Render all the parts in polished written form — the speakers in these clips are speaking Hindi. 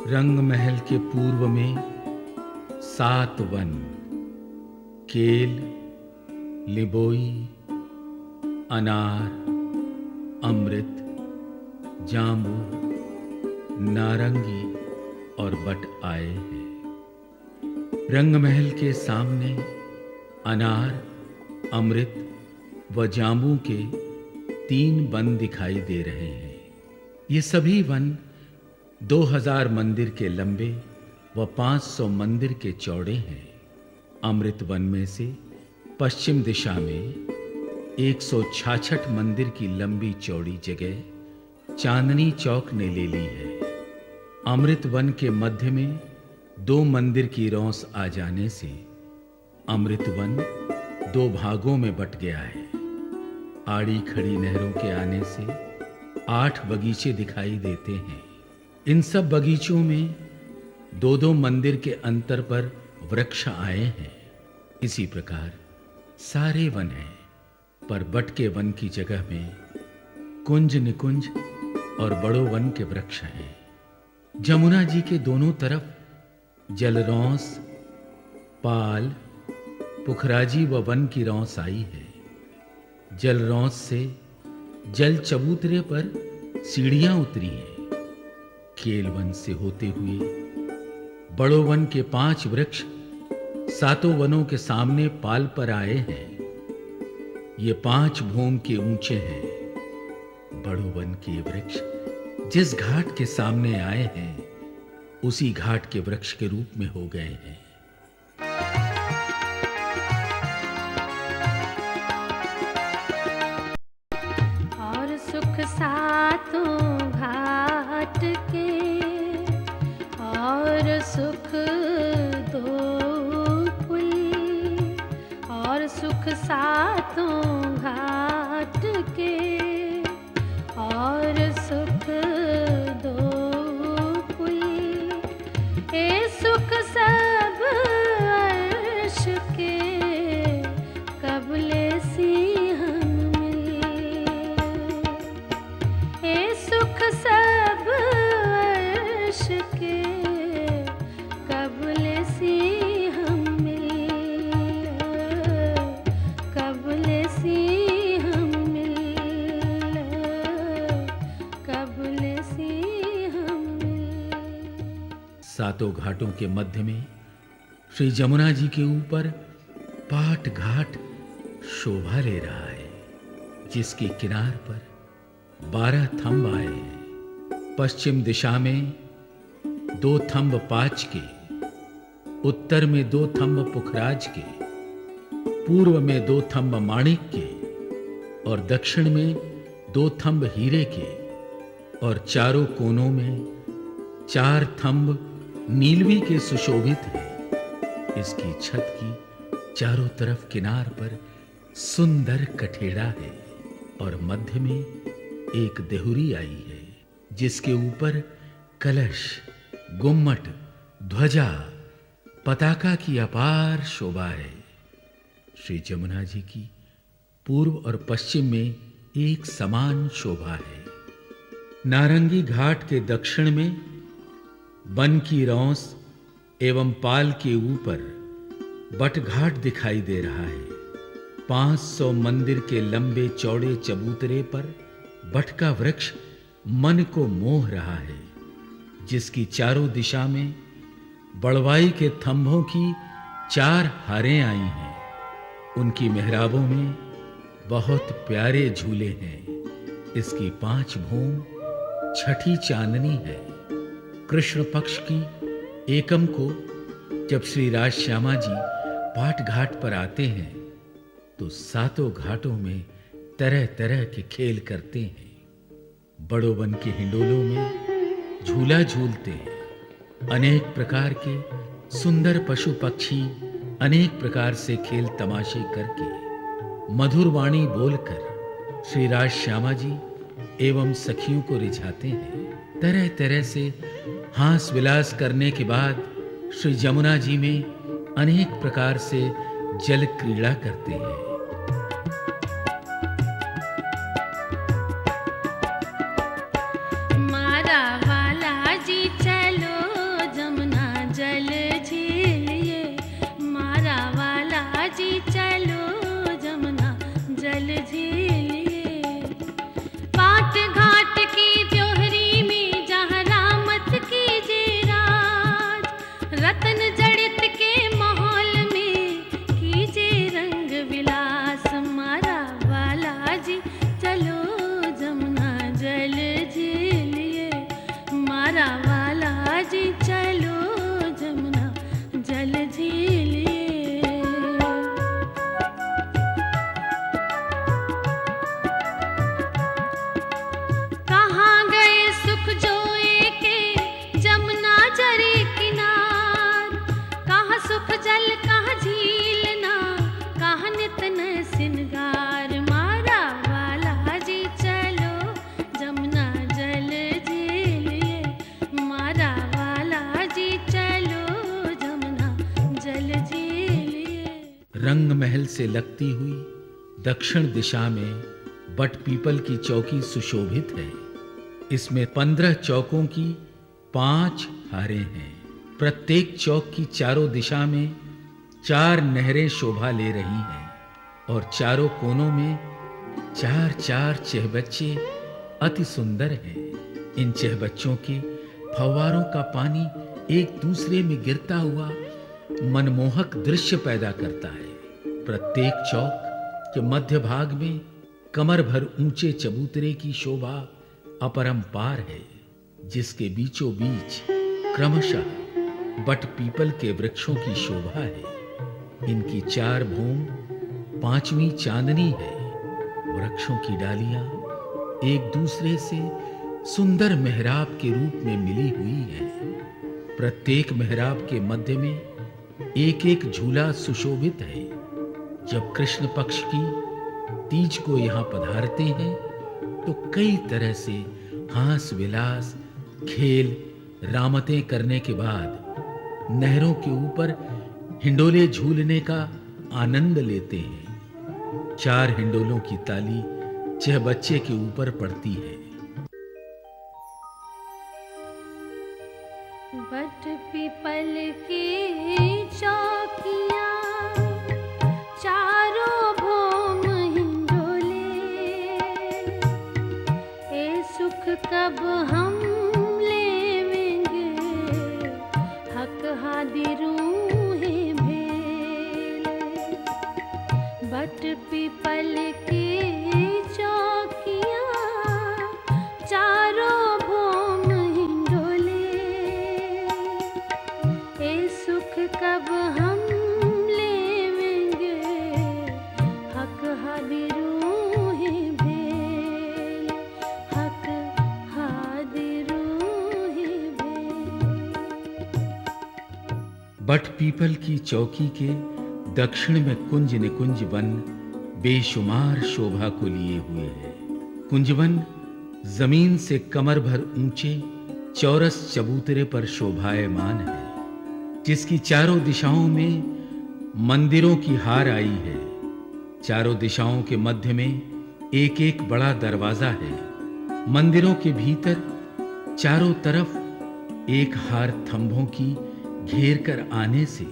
रंग महल के पूर्व में 7 वन, केल, लिबोई, अनार, अमृत, जांबू, नारंगी और बट आए हैं। रंग महल के सामने अनार, अमृत व जांबू के 3 वन दिखाई दे रहे हैं। ये सभी वन 2000 मंदिर के लंबे व 500 मंदिर के चौड़े हैं। अमृत वन में से पश्चिम दिशा में 166 मंदिर की लंबी चौड़ी जगह चांदनी चौक ने ले ली है। अमृत वन के मध्य में 2 मंदिर की रौस आ जाने से अमृत वन 2 भागों में बट गया है। आड़ी खड़ी नहरों के आने से 8 बगीचे दिखाई देते हैं। इन सब बगीचों में 2-2 मंदिर के अंतर पर वृक्ष आए हैं। इसी प्रकार सारे वन हैं, पर बट के वन की जगह में कुंज, निकुंज और बड़ो वन के वृक्ष हैं। जमुना जी के दोनों तरफ जलरौंस, पाल, पुखराजी व वन की रौंस आई है। जलरौंस से जल चबूतरे पर सीढ़ियां उतरी हैं। केल वन से होते हुए बड़ो वन के 5 वृक्ष 7 वनों के सामने पाल पर आए हैं। ये 5 भूम के ऊंचे हैं। बड़ो वन के वृक्ष जिस घाट के सामने आए हैं उसी घाट के वृक्ष के रूप में हो गए हैं। और सुख सातों घाट के, और सुख 2 पुल, और सुख सातों घाट के, और सुख 2 सुख सब अर्श के, कबले सी हम मिले। ए सुख सब अर्श के, कबले सी हम मिले, कबले सी हम मिले, कबले सी हम मिले। 7 घाटों के मध्य में श्री जमुना जी के ऊपर पाट घाट शोभा ले रहा है, जिसके किनार पर 12 थंब आए हैं। पश्चिम दिशा में 2 थंब पाच के, उत्तर में 2 थंब पुखराज के, पूर्व में 2 थंब माणिक के और दक्षिण में 2 थंब हीरे के, और चारों कोनों में 4 थंब नीलवी के सुशोभित है। इसकी छत की चारों तरफ किनार पर सुंदर कठेड़ा है और मध्य में एक देहुरी आई है, जिसके ऊपर कलश, गुम्मट, ध्वजा, पताका की अपार शोभा है। श्री जमुना जी की पूर्व और पश्चिम में एक समान शोभा है। नारंगी घाट के दक्षिण में वन की रौंस एवं पाल के ऊपर बट घाट दिखाई दे रहा है। 500 मंदिर के लंबे चौड़े चबूतरे पर बट का वृक्ष मन को मोह रहा है, जिसकी चारों दिशा में बड़वाई के थंभों की 4 हारें आई हैं। उनकी मेहराबों में बहुत प्यारे झूले हैं। इसकी 5 भूम छठी चांदनी है। कृष्ण पक्ष की एकम को जब श्री राज श्यामा जी पाट घाट पर आते हैं तो 7 घाटों में तरह तरह के खेल करते हैं। बड़ो वन के हिंडोलों में झूला झूलते हैं। अनेक प्रकार के सुंदर पशु पक्षी अनेक प्रकार से खेल तमाशे करके मधुर वाणी बोलकर श्री राज श्यामा जी एवं सखियों को रिझाते हैं। तरह तरह से हास विलास करने के बाद श्री जमुना जी में अनेक प्रकार से जल क्रीड़ा करते हैं। मारा वाला जी चलो रंग महल से लगती हुई दक्षिण दिशा में बट पीपल की चौकी सुशोभित है। इसमें 15 चौकों की 5 हारें हैं। प्रत्येक चौक की चारों दिशा में 4 नहरें शोभा ले रही हैं और चारों कोनों में 4-4 चहबच्चे अति सुंदर हैं। इन चहबच्चों के फव्वारों का पानी एक दूसरे में गिरता हुआ मनमोहक दृश्य पैदा करता है। प्रत्येक चौक के मध्य भाग में कमर भर ऊंचे चबूतरे की शोभा अपरंपार है, जिसके बीचों बीच क्रमशः बट पीपल के वृक्षों की शोभा है। इनकी 4 भूम 5वीं चांदनी है। वृक्षों की डालियां एक दूसरे से सुंदर मेहराब के रूप में मिली हुई हैं। प्रत्येक मेहराब के मध्य में एक एक झूला सुशोभित है। जब कृष्ण पक्ष की तीज को यहाँ पधारते हैं तो कई तरह से हास विलास खेल रामतें करने के बाद नहरों के ऊपर हिंडोले झूलने का आनंद लेते हैं। 4 हिंडोलों की ताली चहबच्चे के ऊपर पड़ती है। बट पीपल की चौकियां चारों भूम हिंडोले, ए सुख कब हम लेवेंगे हक हादिरूहे भेल। बट पीपल की चौकियां चारों भूम हिंडोले, ए सुख कब हम लेवेंगे हक हादिरूहे भेल, हक हादिरूहे भेल। बट पीपल की चौकी के दक्षिण में कुंज निकुंज वन बेशुमार शोभा को लिए हुए है। कुंजवन जमीन से कमर भर ऊंचे चौरस चबूतरे पर शोभायमान है, जिसकी चारों दिशाओं में मंदिरों की हार आई है। चारों दिशाओं के मध्य में एक एक बड़ा दरवाजा है। मंदिरों के भीतर चारों तरफ एक हार थंभों की घेर कर आने से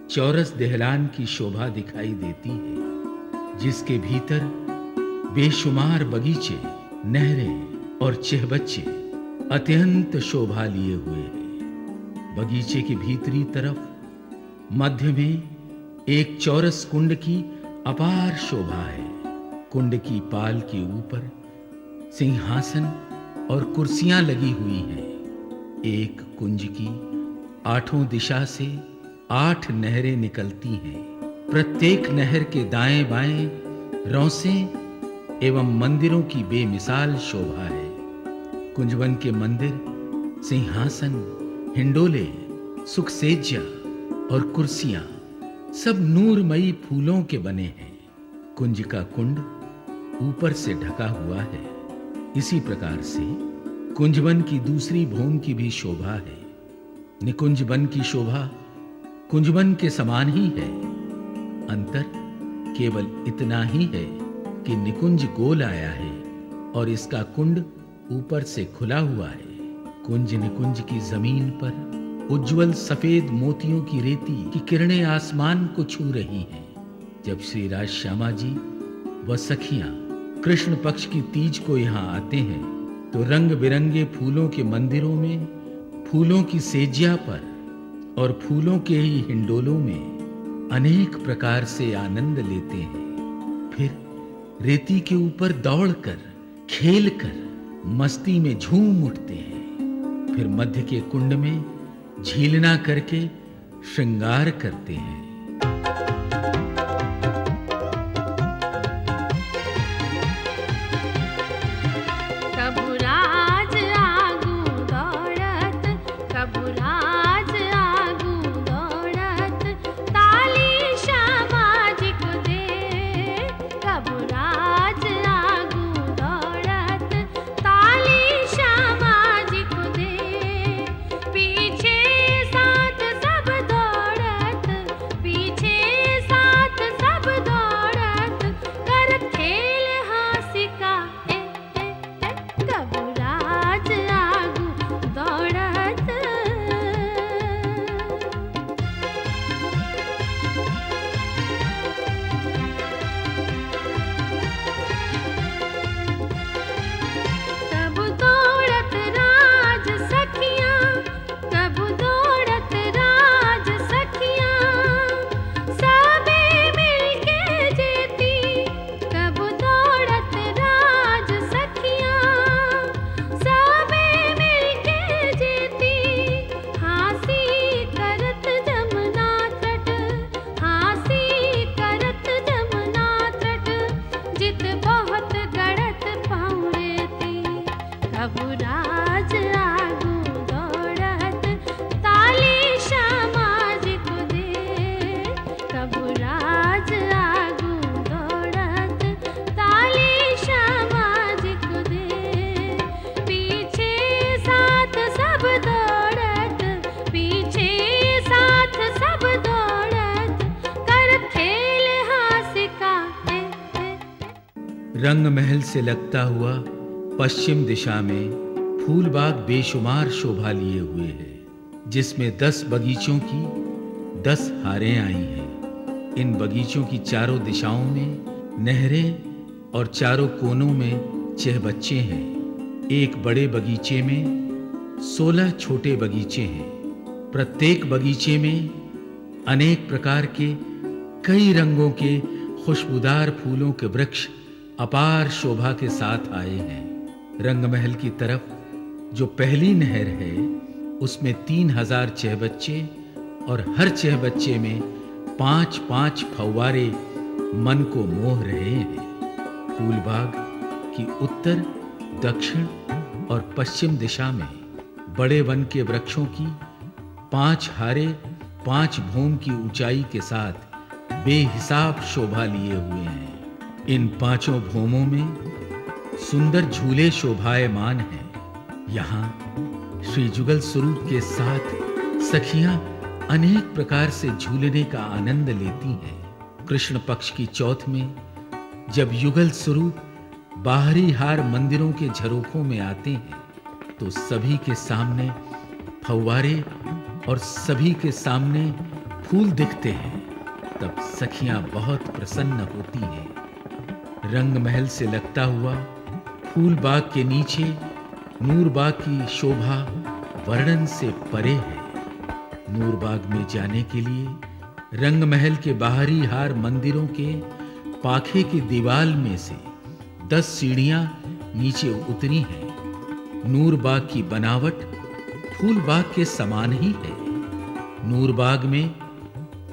चौरस दहलान की शोभा दिखाई देती है, जिसके भीतर बेशुमार बगीचे, नहरें और चहबच्चे अत्यंत शोभा लिए हुए हैं। बगीचे की भीतरी तरफ मध्य में एक चौरस कुंड की अपार शोभा है। कुंड की पाल के ऊपर सिंहासन और कुर्सियां लगी हुई हैं। एक कुंज की 8 दिशा से 8 नहरें निकलती हैं। प्रत्येक नहर के दाएं बाएं रौसें एवं मंदिरों की बेमिसाल शोभा है। कुंजवन के मंदिर, सिंहासन, हिंडोले, सुखसेज्या और कुर्सियां सब नूरमयी फूलों के बने हैं। कुंज का कुंड ऊपर से ढका हुआ है। इसी प्रकार से कुंजवन की दूसरी भूम की भी शोभा है। निकुंज वन की शोभा कुंजवन के समान ही है। अंतर केवल इतना ही है कि निकुंज गोल आया है और इसका कुंड ऊपर से खुला हुआ है। कुंज निकुंज की जमीन पर उज्जवल सफेद मोतियों की रेती की किरणें आसमान को छू रही हैं। जब श्री राज श्यामा जी व सखियां कृष्ण पक्ष की तीज को यहाँ आते हैं तो रंग बिरंगे फूलों के मंदिरों में, फूलों की सेजिया पर और फूलों के ही हिंडोलों में अनेक प्रकार से आनंद लेते हैं। फिर रेती के ऊपर दौड़कर, खेलकर मस्ती में झूम उठते हैं। फिर मध्य के कुंड में झीलना करके श्रृंगार करते हैं। रंग महल से लगता हुआ पश्चिम दिशा में फूलबाग बेशुमार शोभा लिए हुए है, जिसमें 10 बगीचों की 10 हारें आई हैं। इन बगीचों की चारों दिशाओं में नहरें और चारों कोनों में चहबच्चे हैं। एक बड़े बगीचे में 16 छोटे बगीचे हैं। प्रत्येक बगीचे में अनेक प्रकार के कई रंगों के खुशबूदार फूलों के वृक्ष अपार शोभा के साथ आए हैं। रंगमहल की तरफ जो पहली नहर है उसमें 3000 चहबच्चे और हर चहबच्चे में 5-5 फव्वारे मन को मोह रहे हैं। फूलबाग की उत्तर, दक्षिण और पश्चिम दिशा में बड़े वन के वृक्षों की 5 हारे 5 भूम की ऊंचाई के साथ बेहिसाब शोभा लिए हुए हैं। इन 5 भूमों में सुंदर झूले शोभायमान हैं। यहाँ श्री जुगल स्वरूप के साथ सखियां अनेक प्रकार से झूलने का आनंद लेती हैं। कृष्ण पक्ष की चौथ में जब युगल स्वरूप बाहरी हार मंदिरों के झरोखों में आते हैं तो सभी के सामने फव्वारे और सभी के सामने फूल दिखते हैं। तब सखियां बहुत प्रसन्न होती हैं। रंगमहल से लगता हुआ फूलबाग के नीचे नूरबाग की शोभा वर्णन से परे है। नूरबाग में जाने के लिए रंगमहल के बाहरी हार मंदिरों के पाखे की दीवाल में से 10 सीढ़ियां नीचे उतरी हैं। नूरबाग की बनावट फूलबाग के समान ही है। नूरबाग में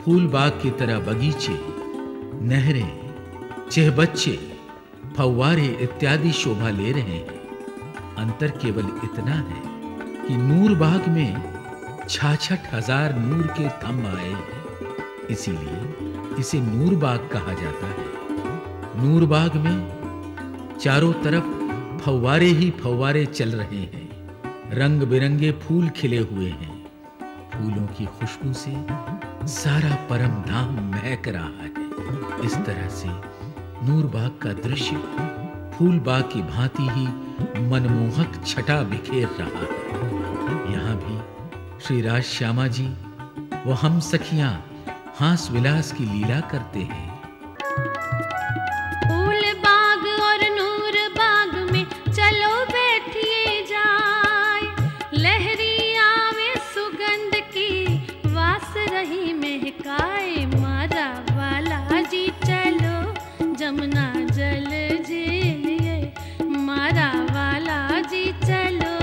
फूलबाग की तरह बगीचे, नहरें, चहबच्चे, फव्वारे इत्यादि शोभा ले रहे हैं। अंतर केवल इतना है कि नूरबाग में 66,000 नूर के थंब आए हैं, इसीलिए इसे नूरबाग कहा जाता है। नूरबाग में चारों तरफ फव्वारे ही फव्वारे चल रहे हैं। रंग बिरंगे फूल खिले हुए हैं। फूलों की खुशबू से सारा परम धाम महक रहा है। इस तरह से नूरबाग का दृश्य फूलबाग की भांति ही मनमोहक छटा बिखेर रहा है। यहाँ भी श्री राज श्यामा जी व हम सखियां हास विलास की लीला करते हैं। फूलबाग और नूरबाग में चलो बैठिए जाए, लहरी आवे सुगंध की वास रही महकाए। मारा वाला जी चलो जमुना जल झेलिए, मारा वाला जी चलो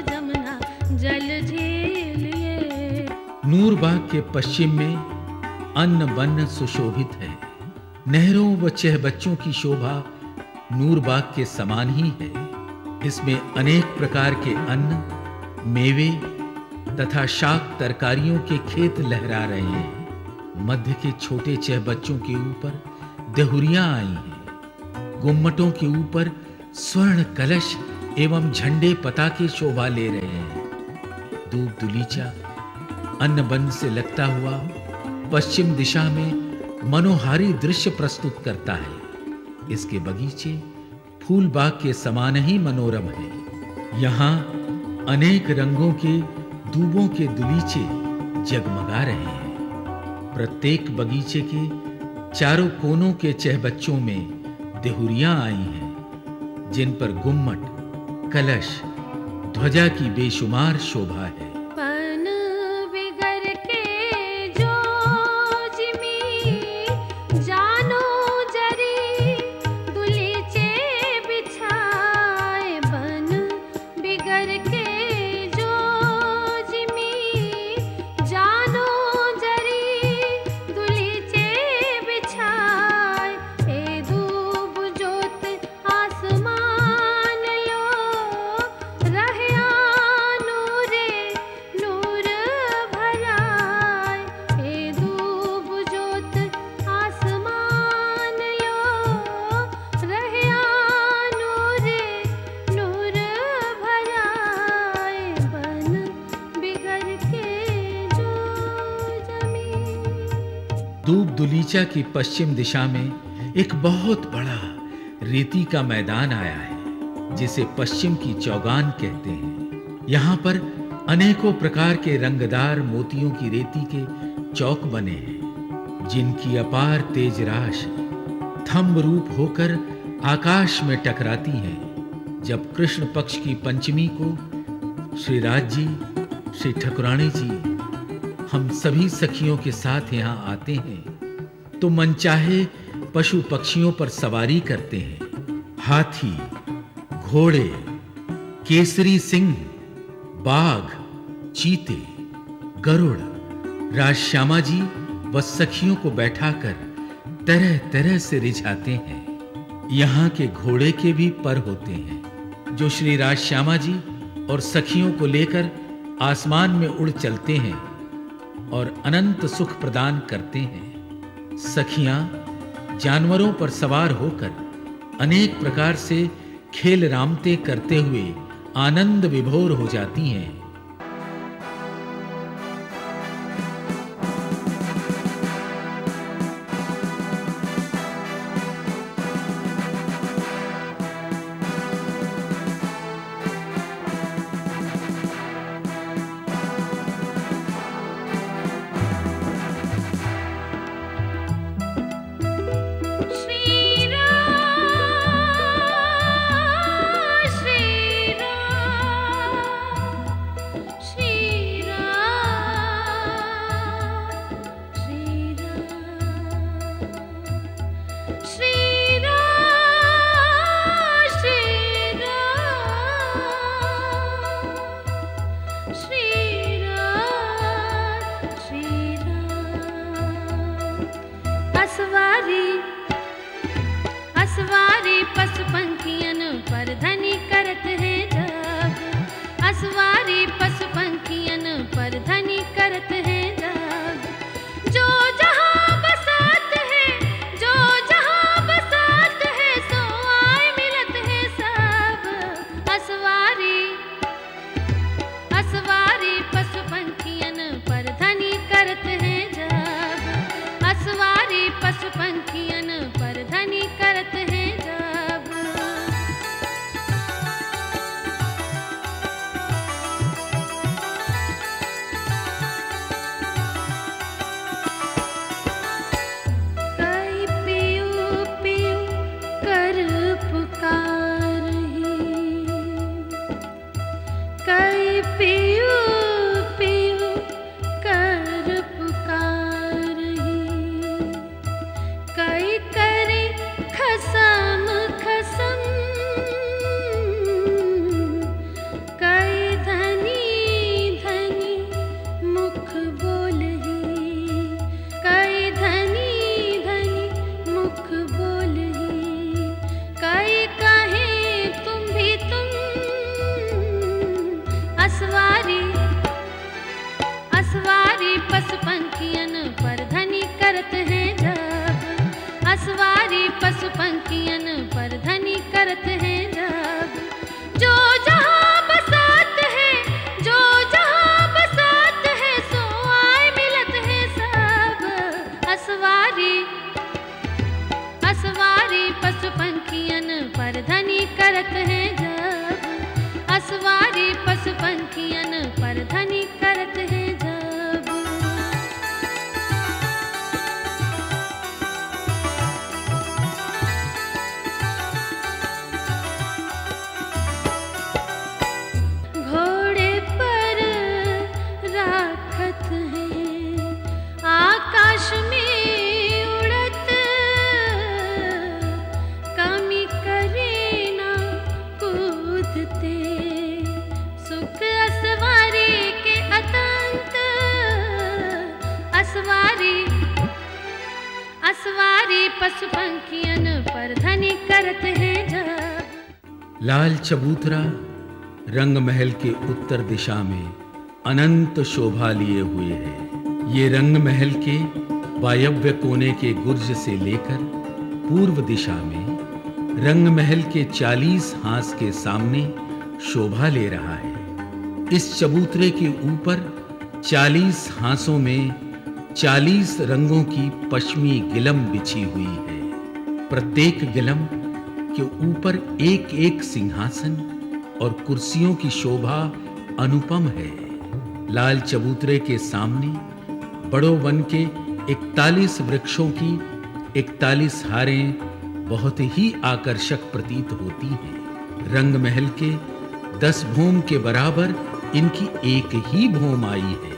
जमुना जल झेलिए। नूरबाग के पश्चिम में अन्न बन्न सुशोभित है। नहरों व चहबच्चों की शोभा नूरबाग के समान ही है। इसमें अनेक प्रकार के अन्न, मेवे तथा शाक तरकारियों के खेत लहरा रहे हैं। मध्य के छोटे चहबच्चों के ऊपर देहुरियां आई हैं। गुम्मटों के ऊपर स्वर्ण कलश एवं झंडे पताके शोभा ले रहे हैं। दूब दुलीचा अन्न बन से लगता हुआ पश्चिम दिशा में मनोहारी दृश्य प्रस्तुत करता है। इसके बगीचे फूलबाग के समान ही मनोरम है। यहाँ अनेक रंगों के दूबों के दुलीचे जगमगा रहे हैं। प्रत्येक बगीचे के चारों कोनों के चहबच्चों में देहुरियां आई हैं, जिन पर गुम्मट, कलश, ध्वजा की बेशुमार शोभा है। पन बिगर के जो जिमी जानो जरी दुलीचे बिछाए, बन बिगर के जो जिमी जानो जरी दुलीचे बिछाए। ए धूप जोत आसमान लो रहया नूरे नूर भराए। ए धूप जोत आसमान लो रहया नूरे नूर भराए। बन बिगर के जो जमी। दूब दुलीचा की पश्चिम दिशा में एक बहुत बड़ा रेती का मैदान आया है, जिसे पश्चिम की चौगान कहते हैं। यहाँ पर अनेकों प्रकार के रंगदार मोतियों की रेती के चौक बने हैं, जिनकी अपार तेज राशि थंब रूप होकर आकाश में टकराती हैं। जब कृष्ण पक्ष की पंचमी को श्री राज जी, श्री ठकुरानी जी, हम सभी सखियों के साथ यहाँ आते हैं तो मनचाहे पशु पक्षियों पर सवारी करते हैं। हाथी, घोड़े, केसरी सिंह, बाघ, चीते, गरुड़, राजश्यामा जी व सखियों को बैठाकर तरह तरह से रिझाते हैं। यहाँ के घोड़े के भी पर होते हैं, जो श्री राजश्यामा जी और सखियों को लेकर आसमान में उड़ चलते हैं और अनंत सुख प्रदान करते हैं। सखियां जानवरों पर सवार होकर अनेक प्रकार से खेल रामते करते हुए आनंद विभोर हो जाती हैं। लाल चबूतरा रंग महल के उत्तर दिशा में अनंत शोभा लिए हुए है। ये रंग महल के वायव्य कोने के गुर्ज से लेकर पूर्व दिशा में रंग महल के 40 हांस के सामने शोभा ले रहा है। इस चबूतरे के ऊपर 40 हांसों में 40 रंगों की पश्मी गिलम बिछी हुई है। प्रत्येक गिलम के ऊपर एक एक सिंहासन और कुर्सियों की शोभा अनुपम है। लाल चबूतरे के सामने बड़ो वन के 41 वृक्षों की 41 हारें बहुत ही आकर्षक प्रतीत होती हैं। रंग महल के 10 भोम के बराबर इनकी एक ही भोम आई है।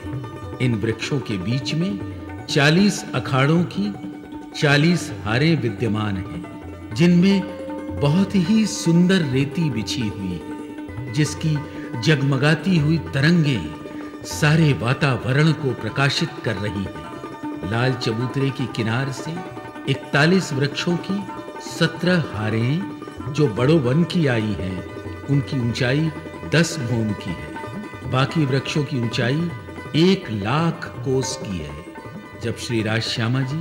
इन वृक्षों के बीच में 40 अखाड़ों की 40 हारें विद्यमान हैं, जिनमें बहुत ही सुंदर रेती बिछी हुई है, जिसकी जगमगाती हुई तरंगें सारे वातावरण को प्रकाशित कर रही हैं। लाल चबूतरे की किनार से 41 वृक्षों की 17 हारें जो बड़ो वन की आई हैं, उनकी ऊंचाई 10 भोम की है। बाकी वृक्षों की ऊंचाई 1 लाख कोस की है। जब श्री राज श्यामा जी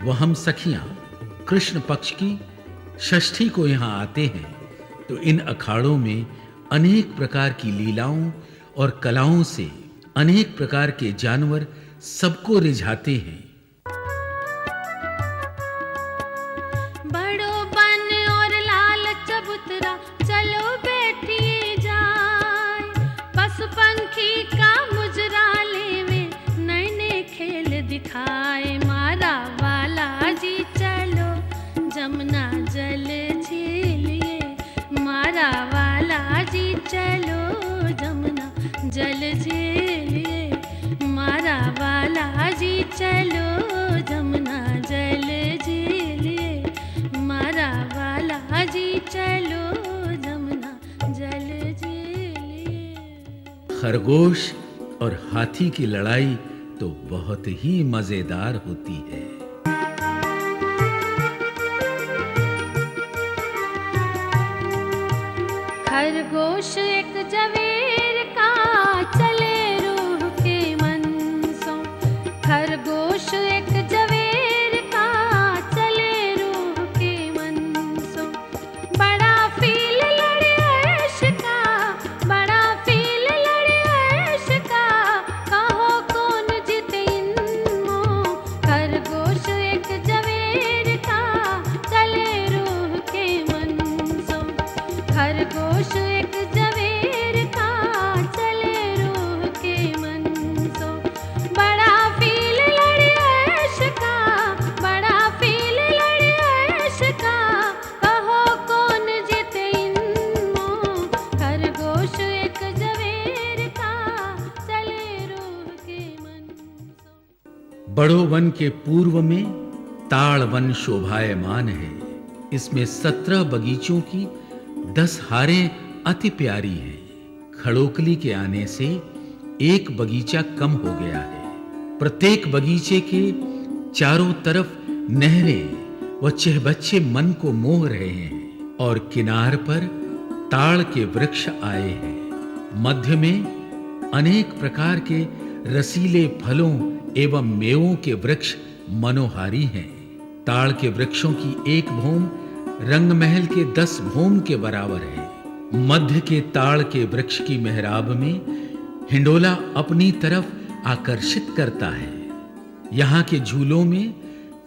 व हम सखियां कृष्ण पक्ष की षष्ठी को यहाँ आते हैं, तो इन अखाड़ों में अनेक प्रकार की लीलाओं और कलाओं से अनेक प्रकार के जानवर सबको रिझाते हैं। बड़ो बन और लाल चबूतरा चलो बैठिए जाए, पशु पंखी का मुजरा लेवे नए नए खेल दिखाए। मारा वाला जी चलो जमुना जल झीलिए, मारा वाला जी चलो जमुना जल झीलिए, मारा वाला जी चलो जमुना जल झीलिए, मारा वाला जी चलो जमुना जल झीलिए। खरगोश और हाथी की लड़ाई तो बहुत ही मजेदार होती है। खरगोश एक जवेर का चले रूह के मन सो, खरगोश एक जवेर का चले रूह के मन सो। बड़ा फील लड़े ऐश का, बड़ा फील लड़े ऐश का, कहो कौन जीते इनमो। खरगोश एक जवेर का चले रूह के मन सो, खरगोश एक जवेर का चले रूह के मन सो। बड़ा फील लड़े ऐश का, बड़ा फील लड़े ऐश का, कहो कौन जीते इनमो। खरगोश एक जवेर का चले रूह के मन सो। बड़ो वन के पूर्व में ताड़ वन शोभायमान है। इसमें 17 बगीचों की 10 हारें अति प्यारी हैं। खड़ोकली के आने से एक बगीचा कम हो गया है। प्रत्येक बगीचे के चारों तरफ नहरें व चहबच्चे मन को मोह रहे हैं और किनार पर ताड़ के वृक्ष आए हैं। मध्य में अनेक प्रकार के रसीले फलों एवं मेवों के वृक्ष मनोहारी हैं। ताड़ के वृक्षों की एक भोम रंग महल के 10 भोम के बराबर है। मध्य के ताड़ के वृक्ष की मेहराब में हिंडोला अपनी तरफ आकर्षित करता है। यहाँ के झूलों में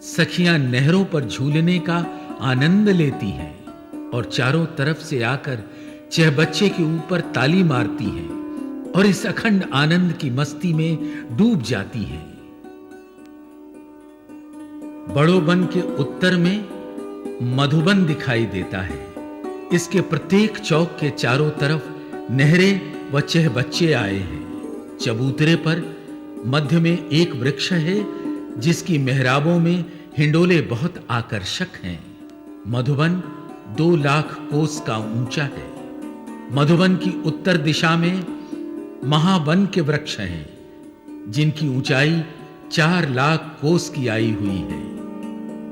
सखियां नहरों पर झूलने का आनंद लेती हैं और चारों तरफ से आकर चहबच्चे के ऊपर ताली मारती हैं और इस अखंड आनंद की मस्ती में डूब जाती हैं। बड़ो वन के उत्तर में मधुबन दिखाई देता है। इसके प्रत्येक चौक के चारों तरफ नहरें व चहबच्चे आए हैं। चबूतरे पर मध्य में एक वृक्ष है जिसकी मेहराबों में हिंडोले बहुत आकर्षक हैं। मधुबन 2 लाख कोस का ऊंचा है। मधुबन की उत्तर दिशा में महावन के वृक्ष हैं जिनकी ऊंचाई 4 लाख कोस की आई हुई है।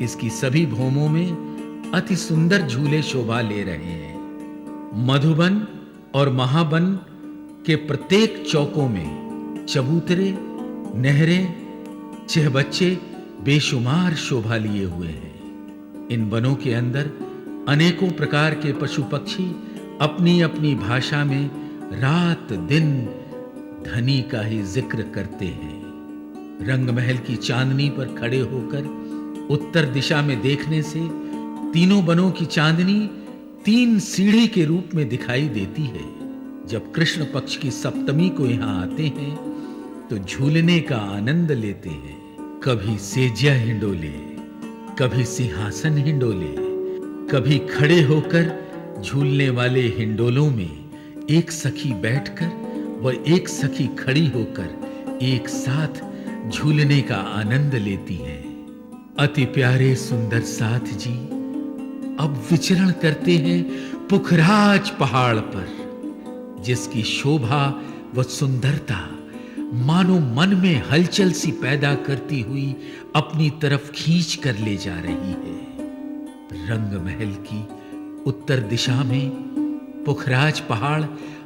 इसकी सभी भूमों में अति सुंदर झूले शोभा ले रहे हैं। मधुबन और महावन के प्रत्येक चौकों में चबूतरे, नहरें, चहबच्चे बेशुमार शोभा लिए हुए हैं। इन वनों के अंदर अनेकों प्रकार के पशु पक्षी अपनी अपनी भाषा में रात दिन धनी का ही जिक्र करते हैं। रंग महल की चांदनी पर खड़े होकर उत्तर दिशा में देखने से तीनों वनों की चांदनी 3 सीढ़ी के रूप में दिखाई देती है। जब कृष्ण पक्ष की सप्तमी को यहां आते हैं तो झूलने का आनंद लेते हैं। कभी सेज्या हिंडोले, कभी सिंहासन हिंडोले, कभी खड़े होकर झूलने वाले हिंडोलों में एक सखी बैठकर व एक सखी खड़ी होकर एक साथ झूलने का आनंद लेती हैं। अति प्यारे सुंदर साथ जी अब विचरण करते हैं पुखराज पहाड़ पर, जिसकी शोभा व सुंदरता मानो मन में हलचल सी पैदा करती हुई अपनी तरफ खींच कर ले जा रही है। रंग महल की उत्तर दिशा में पुखराज पहाड़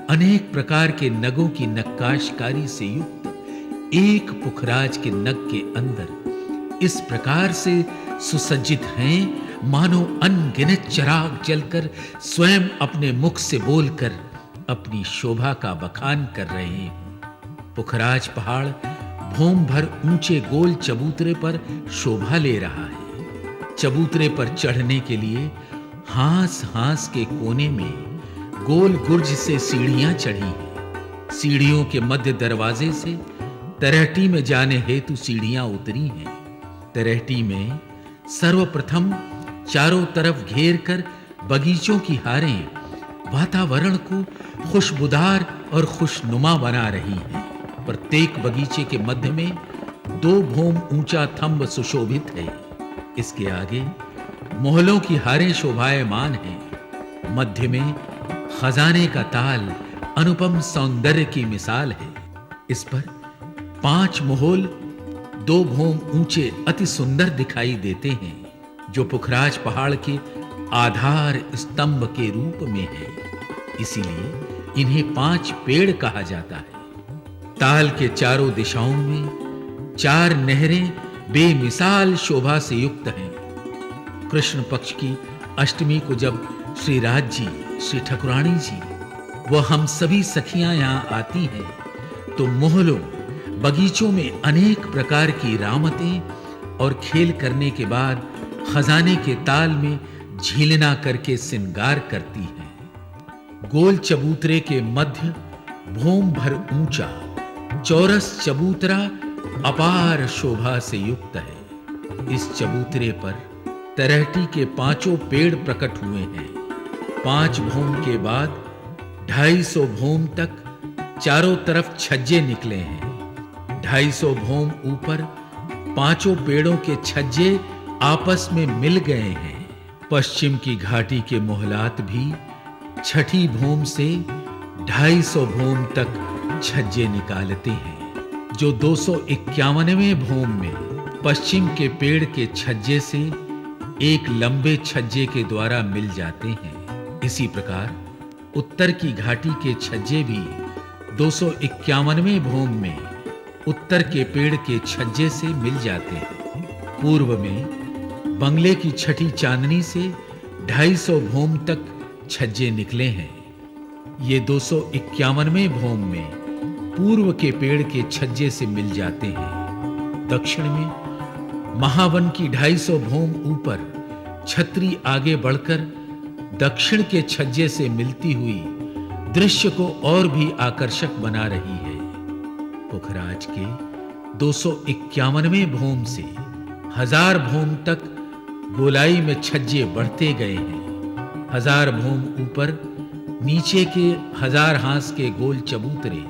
अनेक प्रकार के नगों की नक्काशकारी से युक्त एक पुखराज के नग के अंदर इस प्रकार से सुसज्जित हैं मानो अनगिनत चिराग जलकर स्वयं अपने मुख से बोलकर अपनी शोभा का बखान कर रहे हैं। पुखराज पहाड़ भूम भर ऊंचे गोल चबूतरे पर शोभा ले रहा है। चबूतरे पर चढ़ने के लिए हांस के कोने में गोल गुर्ज से सीढ़ियां चढ़ी हैं। सीढ़ियों के मध्य दरवाजे से तरहटी में जाने हेतु सीढ़ियां उतरी हैं। तरहटी में सर्वप्रथम चारों तरफ घेर कर बगीचों की हारें वातावरण को खुशबूदार और खुशनुमा बना रही हैं। प्रत्येक बगीचे के मध्य में 2 भूम ऊंचा थंब सुशोभित है। इसके आगे मोहलों की हारें शोभायमान हैं। मध्य में खजाने का ताल अनुपम सौंदर्य की मिसाल है। इस पर 5 मोहल 2 भूम ऊंचे अति सुंदर दिखाई देते हैं, जो पुखराज पहाड़ के आधार स्तंभ के रूप में है। इसीलिए इन्हें 5 पेड़ कहा जाता है। ताल के चारों दिशाओं में 4 नहरें बेमिसाल शोभा से युक्त हैं। कृष्ण पक्ष की अष्टमी को जब श्री राज जी, श्री ठकुरानी जी व हम सभी सखियां यहां आती हैं तो मोहलों बगीचों में अनेक प्रकार की रामतें और खेल करने के बाद खजाने के ताल में झीलना करके श्रृंगार करती हैं। गोल चबूतरे के मध्य भूम भर ऊंचा चौरस चबूतरा अपार शोभा से युक्त है। इस चबूतरे पर तरहटी के 5 पेड़ प्रकट हुए हैं। 5 भूम के बाद 250 भूम तक चारों तरफ छज्जे निकले हैं। 250 भूम ऊपर 5 पेड़ों के छज्जे आपस में मिल गए हैं। पश्चिम की घाटी के मोहलात भी छठी भूम से 250 भूम तक छज्जे निकालते हैं, जो 251वें भूम में पश्चिम के पेड़ के छज्जे से एक लंबे छज्जे के द्वारा मिल जाते हैं। इसी प्रकार उत्तर की घाटी के छज्जे भी 251वें भूम में उत्तर के पेड़ के छज्जे से मिल जाते हैं। पूर्व में बंगले की छठी चांदनी से 250 भूम तक छज्जे निकले हैं। ये 251वें भूम में पूर्व के पेड़ के छज्जे से मिल जाते हैं। दक्षिण में महावन की 250 भूम ऊपर छतरी आगे बढ़कर दक्षिण के छज्जे से मिलती हुई दृश्य को और भी आकर्षक बना रही है। पुखराज के 251वें भूम से 1000 भूम तक गोलाई में छज्जे बढ़ते गए हैं। 1000 भूम ऊपर नीचे के 1000 हांस के गोल चबूतरे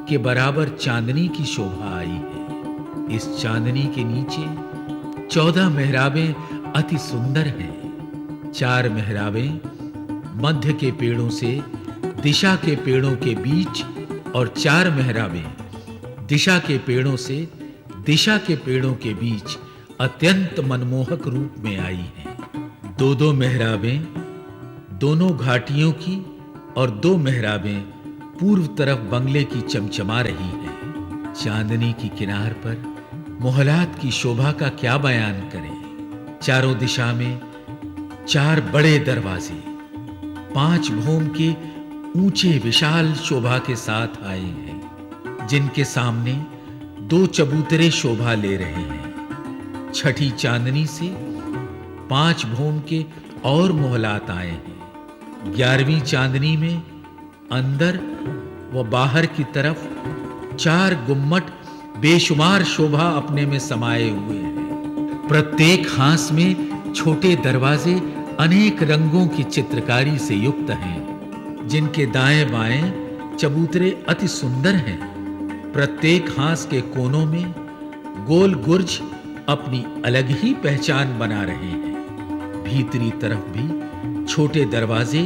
के बराबर चांदनी की शोभा आई है। इस चांदनी के नीचे 14 मेहराबें अति सुंदर हैं। 4 मेहराबें मध्य के पेड़ों से दिशा के पेड़ों के बीच और 4 मेहराबें दिशा के पेड़ों से दिशा के पेड़ों के बीच अत्यंत मनमोहक रूप में आई हैं। 2 मेहराबें दोनों घाटियों की और 2 मेहराबें पूर्व तरफ बंगले की चमचमा रही हैं। चांदनी की किनार पर मोहलात की शोभा का क्या बयान करें। चारों दिशा में 4 बड़े दरवाजे 5 भूम के ऊंचे विशाल शोभा के साथ आए हैं, जिनके सामने 2 चबूतरे शोभा ले रहे हैं। छठी चांदनी से 5 भूम के और मोहलात आए हैं। 11वीं चांदनी में अंदर व बाहर की तरफ 4 गुम्मट बेशुमार शोभा अपने में समाये हुए हैं। प्रत्येक हांस में छोटे दरवाजे अनेक रंगों की चित्रकारी से युक्त हैं, जिनके दाएं बाएं चबूतरे अति सुंदर हैं। प्रत्येक हांस के कोनों में गोल गुर्ज अपनी अलग ही पहचान बना रहे हैं। भीतरी तरफ भी छोटे दरवाजे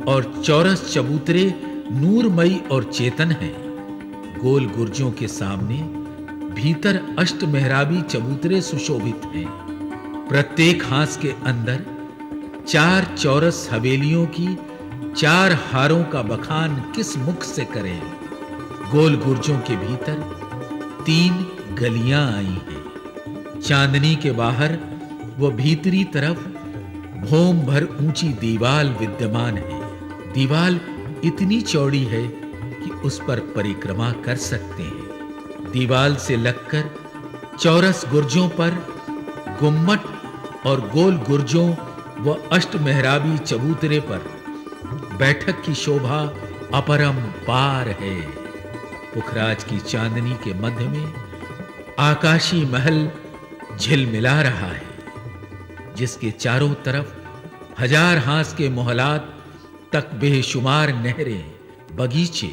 और चौरस चबूतरे नूरमयी और चेतन हैं। गोल गुर्जों के सामने भीतर अष्ट मेहराबी चबूतरे सुशोभित हैं। प्रत्येक हांस के अंदर 4 चौरस हवेलियों की 4 हारों का बखान किस मुख से करें। गोल गुर्जों के भीतर 3 गलियां आई हैं। चांदनी के बाहर व भीतरी तरफ भौम भर ऊंची दीवाल विद्यमान है। दीवाल इतनी चौड़ी है कि उस पर परिक्रमा कर सकते हैं। दीवाल से लगकर चौरस गुर्जों पर गुम्मट और गोल गुर्जों व अष्ट मेहराबी चबूतरे पर बैठक की शोभा अपरंपार है। पुखराज की चांदनी के मध्य में आकाशी महल झिलमिला रहा है, जिसके चारों तरफ 1000 हांस के मोहलात तक बेशुमार नहरें, बगीचे,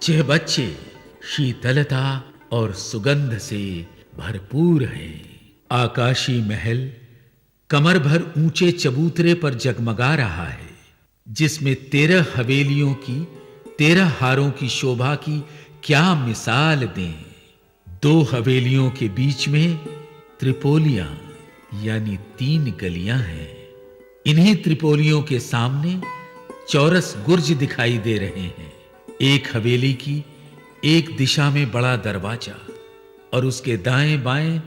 चहबच्चे शीतलता और सुगंध से भरपूर है। आकाशी महल कमर भर ऊंचे चबूतरे पर जगमगा रहा है, जिसमें 13 हवेलियों की 13 हारों की शोभा की क्या मिसाल दें। 2 हवेलियों के बीच में त्रिपोलियां यानी 3 गलियां हैं। इन्हीं त्रिपोलियों के सामने चौरस गुर्ज दिखाई दे रहे हैं। एक हवेली की एक दिशा में बड़ा दरवाजा और उसके दाएं बाएं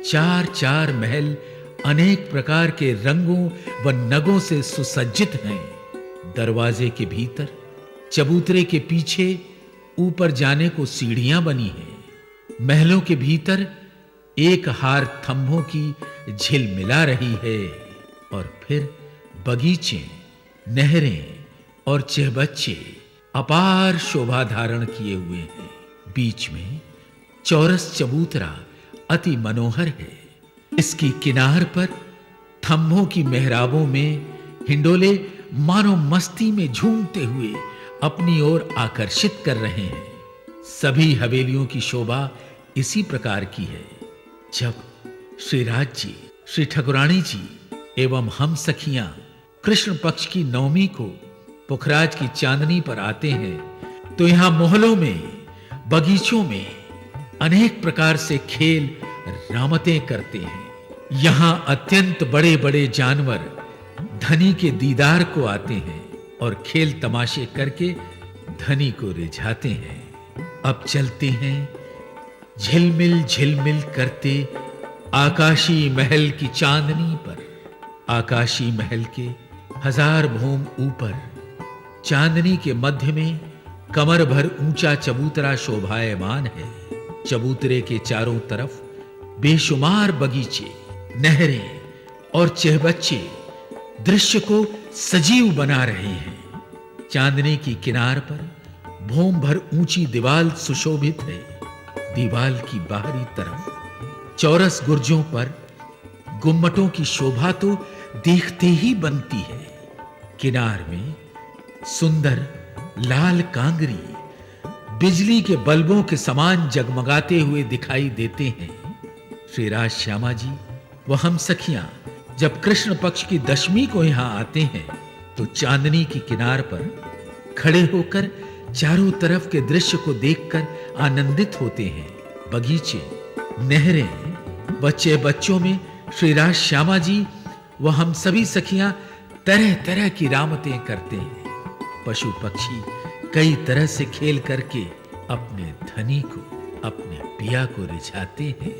4 महल अनेक प्रकार के रंगों व नगों से सुसज्जित हैं। दरवाजे के भीतर चबूतरे के पीछे ऊपर जाने को सीढ़ियां बनी हैं। महलों के भीतर एक हार थंभों की झिलमिला रही है और फिर बगीचे, नहरें और चहबच्चे अपार शोभा धारण किए हुए हैं। बीच में चौरस चबूतरा अति मनोहर है। इसकी किनार पर थंभों की मेहराबों में हिंडोले मानो मस्ती में झूमते हुए अपनी ओर आकर्षित कर रहे हैं। सभी हवेलियों की शोभा इसी प्रकार की है। जब श्री राज जी, श्री ठकुरानी जी एवं हम सखियां कृष्ण पक्ष की नवमी को पुखराज की चांदनी पर आते हैं, तो यहां मोहल्लों में, बगीचों में अनेक प्रकार से खेल रामतें करते हैं। यहां अत्यंत बड़े बड़े जानवर धनी के दीदार को आते हैं और खेल तमाशे करके धनी को रिझाते हैं। अब चलते हैं झिलमिल झिलमिल करते आकाशी महल की चांदनी पर। आकाशी महल के 1000 भौम ऊपर चांदनी के मध्य में कमर भर ऊंचा चबूतरा शोभायमान है। चबूतरे के चारों तरफ बेशुमार बगीचे, नहरें और चहबच्चे दृश्य को सजीव बना रहे हैं। चांदनी की किनार पर भौम भर ऊंची दीवाल सुशोभित है। दीवाल की बाहरी तरफ चौरस गुर्जों पर गुम्मटों की शोभा तो देखते ही बनती है। किनार में सुंदर लाल कांगरी बिजली के बल्बों के समान जगमगाते हुए दिखाई देते हैं। श्री राज श्यामा जी व हम सखियां जब कृष्ण पक्ष की दशमी को यहां आते हैं, तो चांदनी की किनार पर खड़े होकर चारों तरफ के दृश्य को देखकर आनंदित होते हैं। बगीचे, नहरें, बच्चे बच्चों में श्री राज श्यामा जी व हम सभी सखियां तरह तरह की रामतें करते हैं। पशु पक्षी कई तरह से खेल करके अपने धनी को, अपने पिया को रिझाते हैं।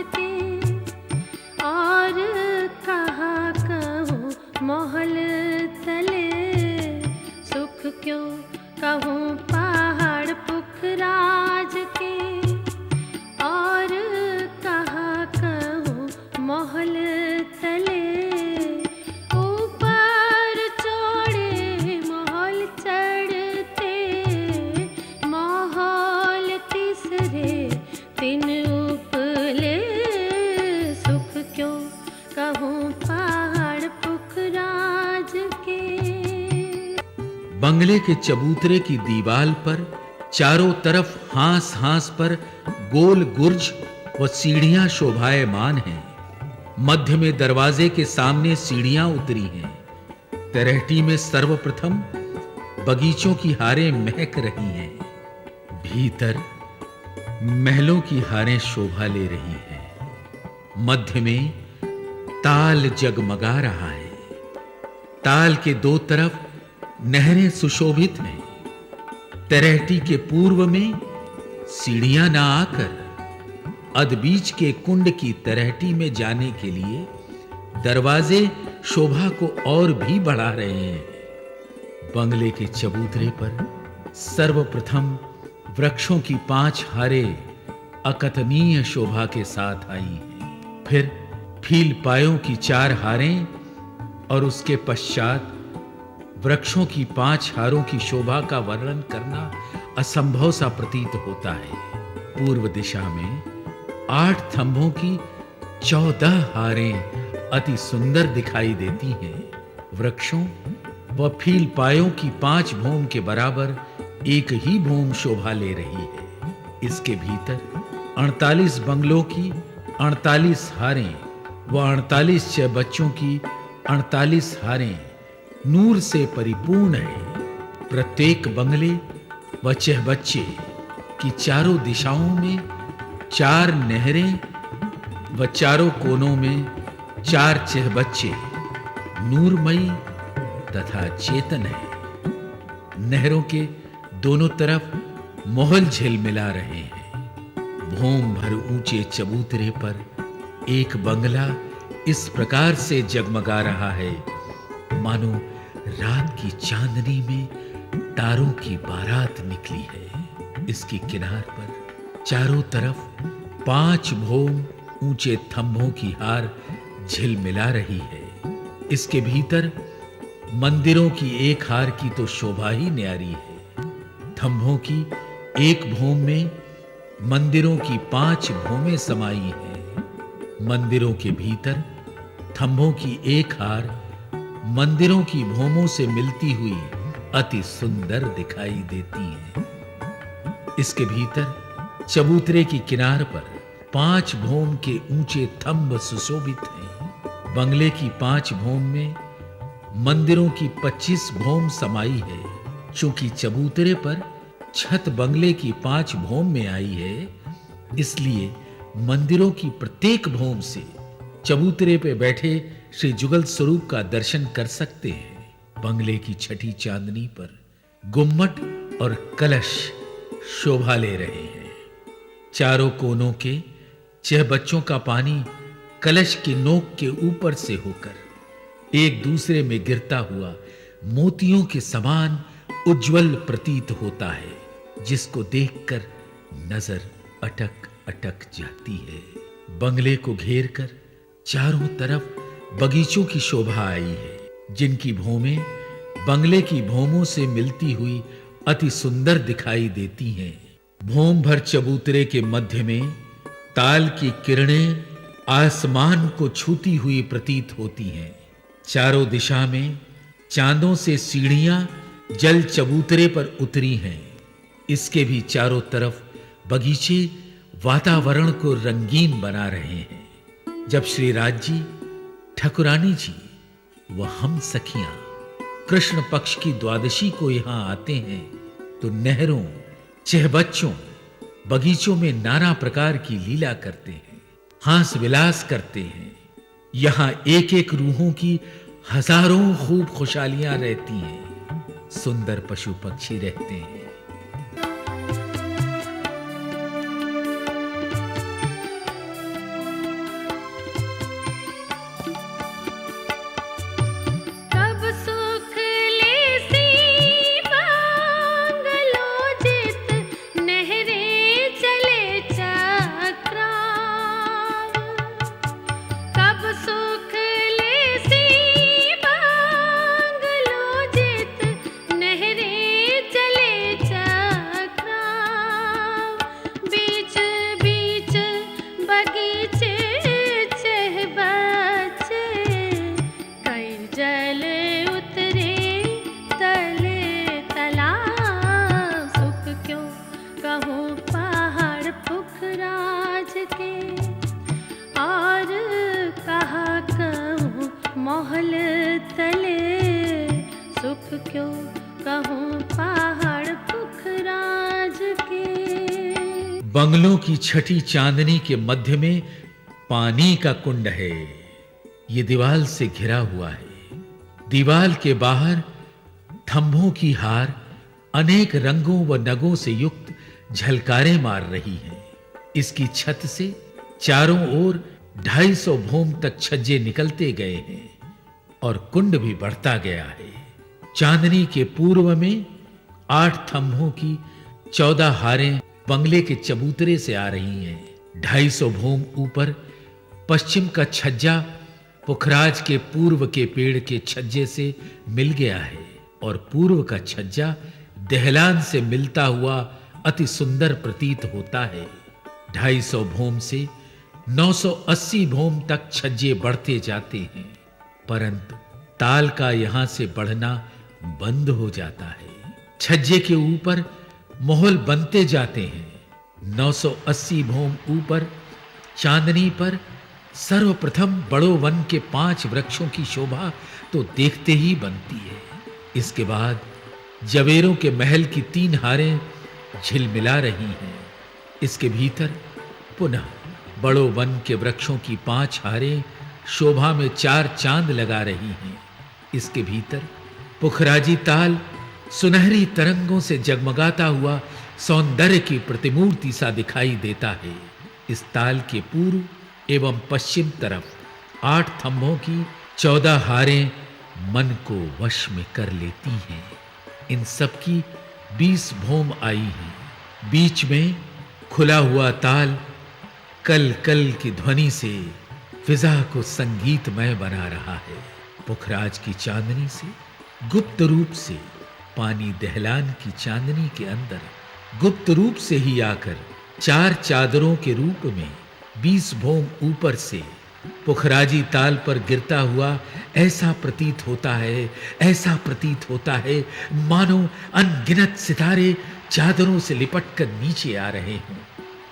के, और कहा कहूँ महल तले सुख क्यों कहूँ पहाड़ पुखराज के, और कहा कहूँ महल तले ऊपर चढ़े महल चढ़ते महल तीसरे दिन उपले सुख क्यों कहूँ पहाड़ पुखराज के। बंगले के चबूतरे की दीवाल पर चारों तरफ हांस हांस पर गोल गुर्ज व सीढ़ियां शोभायमान हैं। मध्य में दरवाजे के सामने सीढ़ियां उतरी हैं। तरहटी में सर्वप्रथम बगीचों की हारें महक रही हैं। भीतर महलों की हारें शोभा ले रही हैं। मध्य में ताल जगमगा रहा है। ताल के दो तरफ नहरें सुशोभित हैं। तरहटी के पूर्व में सीढ़ियां ना आकर अधबीच के कुंड की तरहटी में जाने के लिए दरवाजे शोभा को और भी बढ़ा रहे हैं। बंगले के चबूतरे पर सर्वप्रथम वृक्षों की 5 हारें अकथनीय शोभा के साथ आई हैं। फिर फील पायों की 4 हारें और उसके पश्चात वृक्षों की 5 हारों की शोभा का वर्णन करना असंभव सा प्रतीत होता है। पूर्व दिशा में 8 थंभों की 14 हारें अति सुंदर दिखाई देती हैं। वृक्षों व फील पायों की 5 भूम के बराबर एक ही भूम शोभा ले रही है। इसके भीतर 48 बंगलों की 48 हारें व 48 चहबच्चों की 48 हारें नूर से परिपूर्ण है। प्रत्येक बंगले व चहबच्चे की चारों दिशाओं में 4 नहरें व चारों कोनों में 4 चहबच्चे नूरमयी तथा चेतन है। नहरों के दोनों तरफ मोहल झिलमिला रहे हैं। भूम भर ऊंचे चबूतरे पर एक बंगला इस प्रकार से जगमगा रहा है मानो रात की चांदनी में तारों की बारात निकली है। इसकी किनार पर चारों तरफ 5 भौम ऊंचे थंभों की हार झिलमिला रही है। इसके भीतर मंदिरों की एक हार की तो शोभा ही न्यारी है। थंभों की एक भौम में मंदिरों की 5 भौमें समाई हैं। मंदिरों के भीतर थंभों की एक हार मंदिरों की भौमों से मिलती हुई अति सुंदर दिखाई देती है। इसके भीतर चबूतरे की किनार पर 5 भौम के ऊंचे थंभ सुशोभित हैं। बंगले की 5 भौम में मंदिरों की 25 भौम समाई है। चूंकि चबूतरे पर छत बंगले की 5 भौम में आई है, इसलिए मंदिरों की प्रत्येक भौम से चबूतरे पे बैठे श्री जुगल स्वरूप का दर्शन कर सकते हैं। बंगले की छठी चांदनी पर गुम्मट और कलश शोभा ले रहे हैं। चारों कोनों के चहबच्चों का पानी कलश की नोक के ऊपर से होकर एक दूसरे में गिरता हुआ मोतियों के समान उज्जवल प्रतीत होता है, जिसको देखकर नजर अटक अटक जाती है। बंगले को घेरकर चारों तरफ बगीचों की शोभा आई है, जिनकी भौमें बंगले की भौमों से मिलती हुई अति सुंदर दिखाई देती हैं। भौम भर चबूतरे के मध्य में ताल की किरणें आसमान को छूती हुई प्रतीत होती हैं। चारों दिशा में चांदों से सीढ़ियां जल चबूतरे पर उतरी हैं। इसके भी चारों तरफ बगीचे वातावरण को रंगीन बना रहे हैं। जब श्री राज जी, ठकुरानी जी व हम सखियां कृष्ण पक्ष की द्वादशी को यहां आते हैं तो नहरों, चहबच्चों, बगीचों में नाना प्रकार की लीला करते हैं, हास विलास करते हैं। यहां एक एक रूहों की हजारों खूब खुशहालियां रहती हैं। सुंदर पशु पक्षी रहते हैं। बंगलों की छठी चांदनी के मध्य में पानी का कुंड है। ये दीवाल से घिरा हुआ है। दीवाल के बाहर थंभों की हार अनेक रंगों व नगों से युक्त झलकारे मार रही है। इसकी छत से चारों ओर 250 भोम तक छज्जे निकलते गए हैं और कुंड भी बढ़ता गया है। चांदनी के पूर्व में 8 थंभों की 14 हारें बंगले के चबूतरे से आ रही हैं। 250 भोम ऊपर पश्चिम का छज्जा पुखराज के पूर्व के पेड़ के छज्जे से मिल गया है और पूर्व का छज्जा दहलान से मिलता हुआ अति सुंदर प्रतीत होता है। 250 भोम से 980 भोम तक छज्जे बढ़ते जाते हैं, परंतु ताल का यहां से बढ़ना बंद हो जाता है। छज्जे के ऊपर मोहल बनते जाते हैं। 980 भोम ऊपर चांदनी पर सर्वप्रथम बड़ो वन के 5 वृक्षों की शोभा तो देखते ही बनती है। इसके बाद जवेरों के महल की 3 हारें झिलमिला रही हैं। इसके भीतर पुनः बड़ो वन के वृक्षों की 5 हारें शोभा में 4 चांद लगा रही हैं। इसके भीतर पुखराजी ताल सुनहरी तरंगों से जगमगाता हुआ सौंदर्य की प्रतिमूर्ति सा दिखाई देता है। इस ताल के पूर्व एवं पश्चिम तरफ 8 थंभों की 14 हारें मन को वश में कर लेती हैं। इन सब की 20 भोम आई हैं। बीच में खुला हुआ ताल कल कल की ध्वनि से फिजा को संगीतमय बना रहा है। पुखराज की चांदनी से गुप्त रूप से पानी दहलान की चांदनी के अंदर गुप्त रूप से ही आकर 4 चादरों के रूप में 20 भोम ऊपर से पुखराजी ताल पर गिरता हुआ ऐसा प्रतीत होता है मानो अनगिनत सितारे चादरों से लिपटकर नीचे आ रहे हों।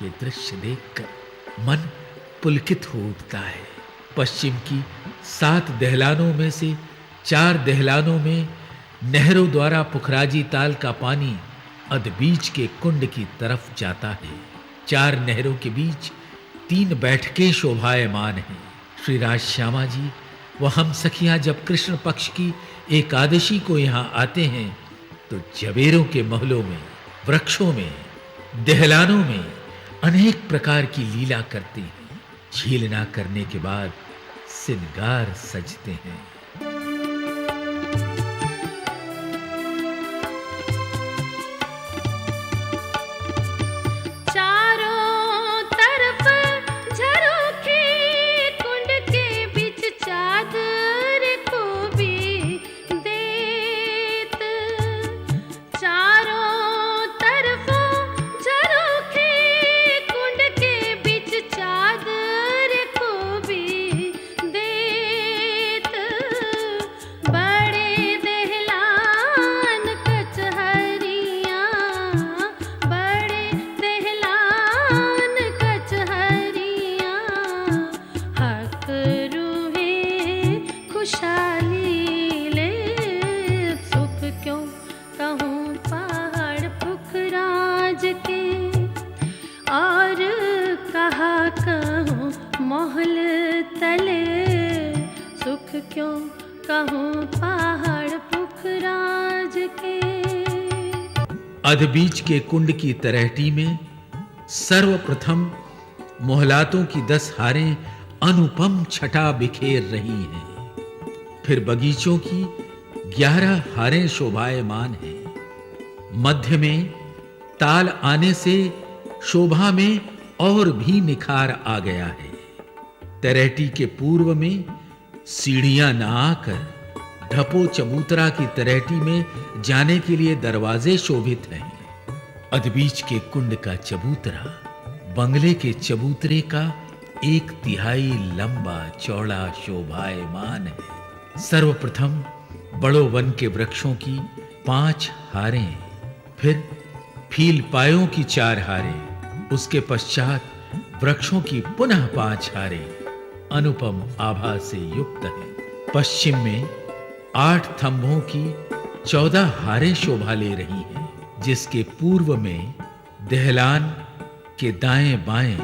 ये दृश्य देखकर मन पुलकित हो उठता है। पश्चिम की 7 दहलानों में से 4 दहलानों में नहरों द्वारा पुखराजी ताल का पानी अधबीच के कुंड की तरफ जाता है। 4 नहरों के बीच 3 बैठकें शोभायमान हैं। श्री राज श्यामा जी व हम सखियां जब कृष्ण पक्ष की एकादशी को यहाँ आते हैं तो जवेरों के महलों में, वृक्षों में, दहलानों में अनेक प्रकार की लीला करते हैं। झीलना करने के बाद सिंगार सजते हैं। मोहल तले सुख क्यों कहूँ पहाड़ पुखराज के। अधबीच के कुंड की तलहटी में सर्वप्रथम मोहलातों की 10 हारें अनुपम छटा बिखेर रही हैं। फिर बगीचों की 11 हारें शोभायमान हैं। मध्य में ताल आने से शोभा में और भी निखार आ गया है। तलहटी के पूर्व में सीढ़ियां न आकर ढपो चबूतरा की तलहटी में जाने के लिए दरवाजे शोभित हैं। अधबीच के कुंड का चबूतरा बंगले के चबूतरे का 1/3 लंबा चौड़ा शोभायमान है। सर्वप्रथम बड़ो वन के वृक्षों की 5 हारें, फिर फील पायों की 4 हारें, उसके पश्चात वृक्षों की पुनः 5 हारें अनुपम आभा से युक्त हैं। पश्चिम में 8 थंभों की 14 हारें शोभा ले रही हैं, जिसके पूर्व में दहलान के दाएं बाएं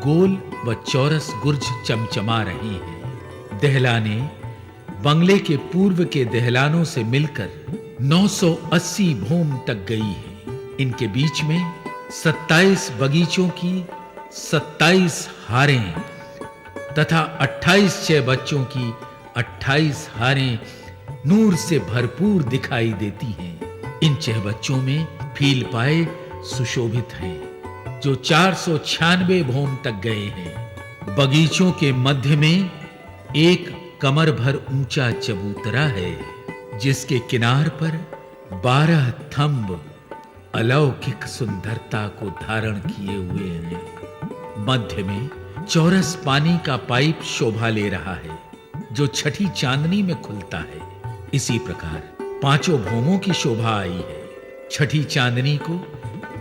गोल व चौरस गुर्ज चमचमा रही हैं। दहलाने बंगले के पूर्व के दहलानों से मिलकर 980 भूम तक गई है। इनके बीच में 27 बगीचों की 27 हारें तथा 28 छह बच्चों की 28 हारें नूर से भरपूर दिखाई देती हैं। इन छह बच्चों में फील पाए सुशोभित हैं, जो 496 भूम तक गए हैं। बगीचों के मध्य में एक कमर भर ऊंचा चबूतरा है, जिसके किनार पर 12 थंब अलौकिक सुंदरता को धारण किए हुए हैं। मध्य में चौरस पानी का पाइप शोभा ले रहा है, जो छठी चांदनी में खुलता है। इसी प्रकार पांचों भूमों की शोभा आई है। छठी चांदनी को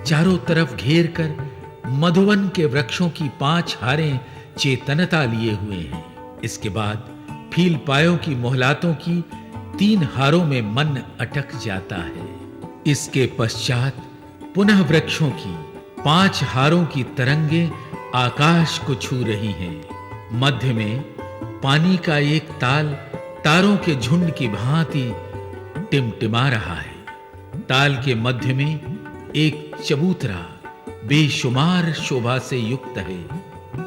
चारों तरफ घेर कर मधुवन के वृक्षों की 5 हारें चेतनता लिए हुए हैं। इसके बाद फील पायों की मोहलातों की 3 हारों में मन अटक जाता है। इसके पश्चात पुनः वृक्षों की 5 हारों की तरंगे आकाश को छू रही हैं। मध्य में पानी का एक ताल तारों के झुंड की भांति टिमटिमा रहा है। ताल के मध्य में एक चबूतरा बेशुमार शोभा से युक्त है,